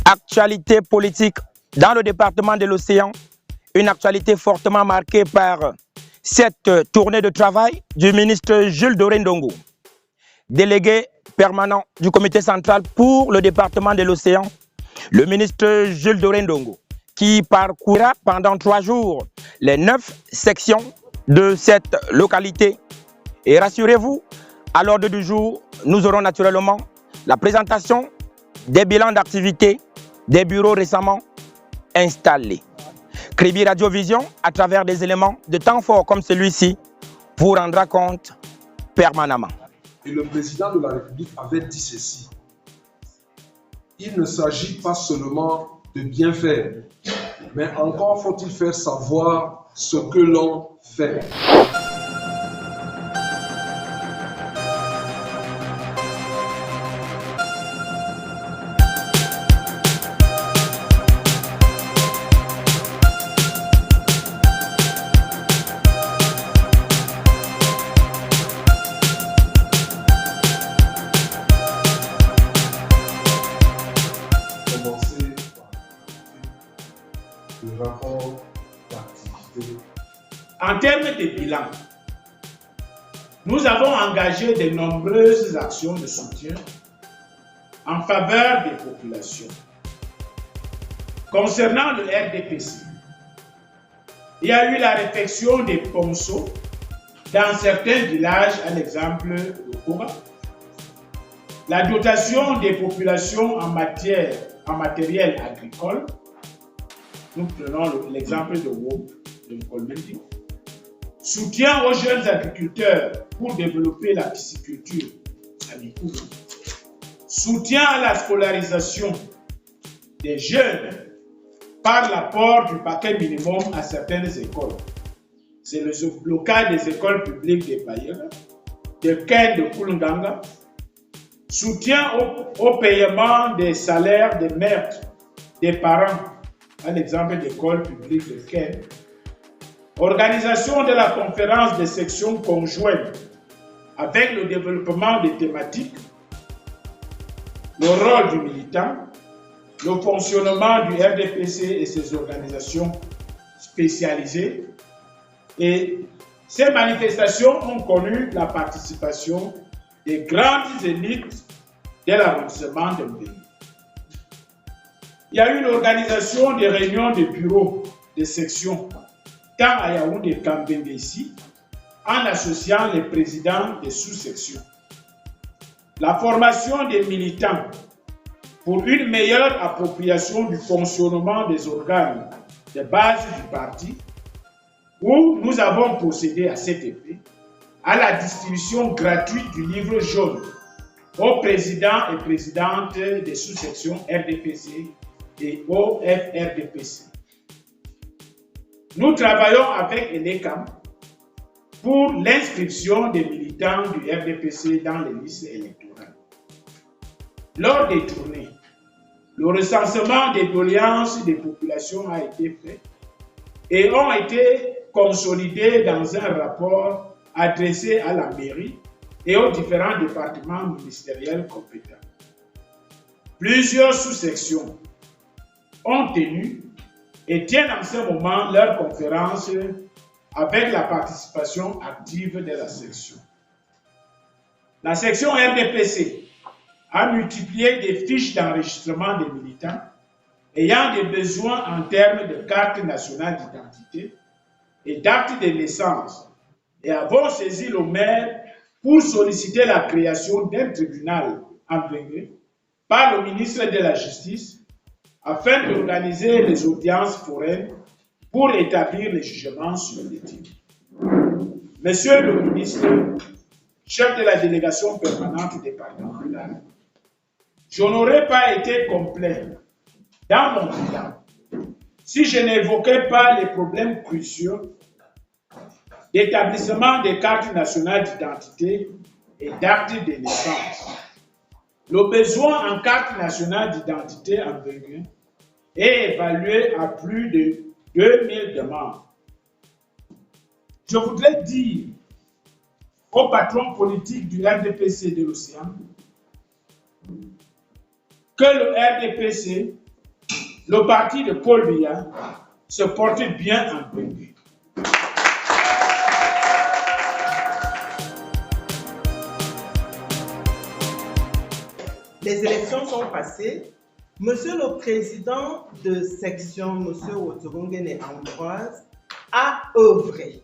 Actualité politique dans le département de l'Océan, une actualité fortement marquée par cette tournée de travail du ministre Jules Doré Ndongo, délégué permanent du comité central pour le département de l'Océan, le ministre Jules Doré Ndongo, qui parcourra pendant 3 jours les 9 sections de cette localité. Et rassurez-vous, à l'ordre du jour, nous aurons naturellement la présentation des bilans d'activité des bureaux récemment installés. Kribi Radiovision, à travers des éléments de temps fort comme celui-ci, vous rendra compte permanemment. Et le président de la République avait dit ceci: il ne s'agit pas seulement de bien faire, mais encore faut-il faire savoir ce que l'on fait. Le rapport d'activité. En termes de bilan, nous avons engagé de nombreuses actions de soutien en faveur des populations. Concernant le RDPC, il y a eu la réfection des ponceaux dans certains villages, à l'exemple de Koura, la dotation des populations en matériel agricole. Nous prenons l'exemple de Wop, de Colmendi. Soutien aux jeunes agriculteurs pour développer la pisciculture à Bikoura. Soutien à la scolarisation des jeunes par l'apport du paquet minimum à certaines écoles. C'est le blocage des écoles publiques des Bayeux, de Ken de Kulunganga. Soutien au paiement des salaires des mères, des parents, à l'exemple d'école publique de Ken. Organisation de la conférence des sections conjointes avec le développement des thématiques, le rôle du militant, le fonctionnement du RDPC et ses organisations spécialisées. Et ces manifestations ont connu la participation des grandes élites de l'arrondissement de Mbéni. Il y a eu l'organisation des réunions de bureaux de section, tant à Yaoundé qu'Ambembe ici, en associant les présidents des sous-sections. La formation des militants pour une meilleure appropriation du fonctionnement des organes de base du parti, où nous avons procédé à cet effet à la distribution gratuite du livre jaune aux présidents et présidentes des sous-sections RDPC et au FRDPC. Nous travaillons avec ENECAM pour l'inscription des militants du RDPC dans les listes électorales. Lors des tournées, le recensement des doléances des populations a été fait et ont été consolidés dans un rapport adressé à la mairie et aux différents départements ministériels compétents. Plusieurs sous-sections ont tenu et tiennent en ce moment leur conférence avec la participation active de la section. La section RDPC a multiplié des fiches d'enregistrement des militants ayant des besoins en termes de carte nationale d'identité et d'acte de naissance et avons saisi le maire pour solliciter la création d'un tribunal envergé par le ministre de la Justice afin d'organiser les audiences foraines pour établir les jugements sur les titres. Monsieur le ministre, chef de la délégation permanente départementale, je n'aurais pas été complet dans mon bilan si je n'évoquais pas les problèmes cruciaux d'établissement des cartes nationales d'identité et d'actes de naissance. Le besoin en carte nationale d'identité en Bénin est évalué à plus de 2000 demandes. Je voudrais dire au patron politique du RDPC de l'Océan que le RDPC le parti de Paul Biya se porte bien en Bengue. Les élections sont passées. Monsieur le président de section, monsieur Oturungene Ambroise, a œuvré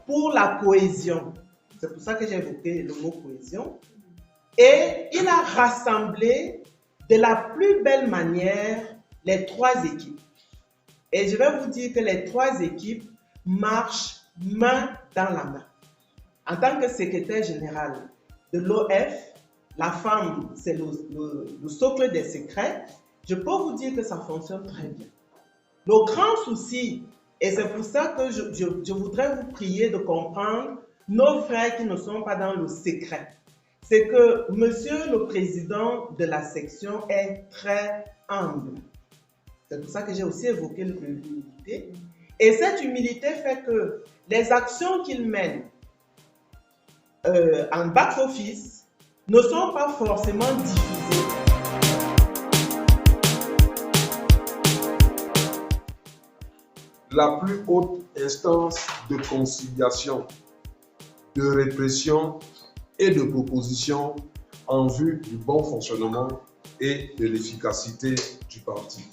pour la cohésion. C'est pour ça que j'ai évoqué le mot cohésion. Et il a rassemblé de la plus belle manière les trois équipes. Et je vais vous dire que les trois équipes marchent main dans la main. En tant que secrétaire général de l'OF, la femme, c'est le socle des secrets. Je peux vous dire que ça fonctionne très bien. Le grand souci, et c'est pour ça que je voudrais vous prier de comprendre nos frères qui ne sont pas dans le secret, c'est que monsieur le président de la section est très humble. C'est pour ça que j'ai aussi évoqué l'humilité. Et cette humilité fait que les actions qu'il mène en back-office ne sont pas forcément diffusées. La plus haute instance de conciliation, de répression et de proposition en vue du bon fonctionnement et de l'efficacité du parti.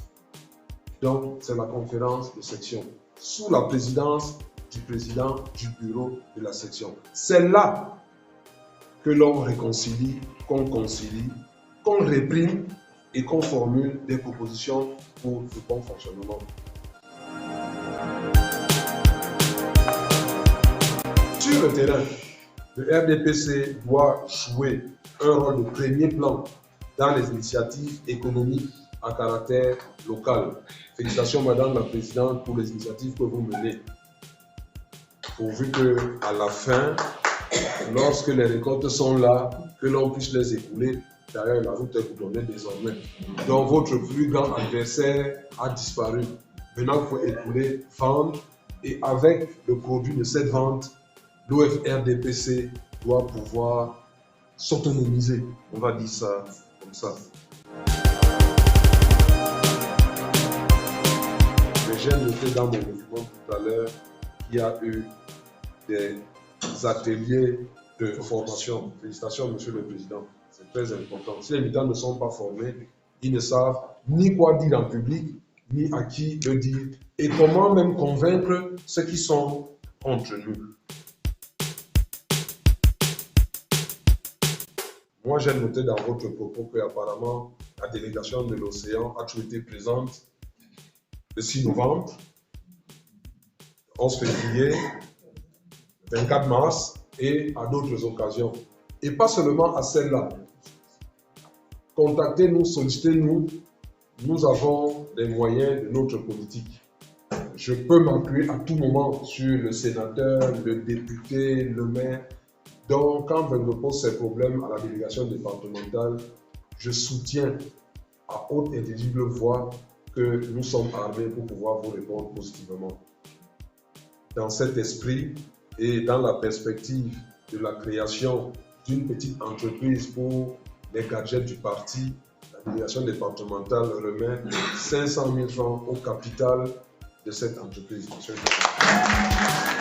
Donc, c'est la conférence de section, sous la présidence du président du bureau de la section. C'est là que l'on réconcilie, qu'on concilie, qu'on réprime et qu'on formule des propositions pour le bon fonctionnement. Sur le terrain, le RDPC doit jouer un rôle de premier plan dans les initiatives économiques à caractère local. Félicitations Madame la Présidente pour les initiatives que vous menez. Pourvu qu'à la fin, lorsque les récoltes sont là, que l'on puisse les écouler. D'ailleurs, la route est goudronnée désormais. Donc, votre plus grand adversaire a disparu. Maintenant, il faut écouler, vendre. Et avec le produit de cette vente, l'OFRDPC doit pouvoir s'autonomiser. On va dire ça comme ça. Mais j'ai noté dans mon document tout à l'heure qu'il y a eu des ateliers de formation. Félicitations, Monsieur le Président. C'est très important. Si les militants ne sont pas formés, ils ne savent ni quoi dire en public, ni à qui le dire, et comment même convaincre ceux qui sont contre nous. Moi, j'ai noté dans votre propos qu'apparemment, la délégation de l'Océan a toujours été présente le 6 novembre, 11 février, 24 mars et à d'autres occasions. Et pas seulement à celle-là. Contactez-nous, sollicitez-nous. Nous avons les moyens de notre politique. Je peux m'appuyer à tout moment sur le sénateur, le député, le maire. Donc, quand je me pose ces problèmes à la délégation départementale, je soutiens à haute et intelligible voix que nous sommes armés pour pouvoir vous répondre positivement. Dans cet esprit et dans la perspective de la création d'une petite entreprise pour les gadgets du parti, la délégation départementale remet 500 000 francs au capital de cette entreprise. Monsieur le Président.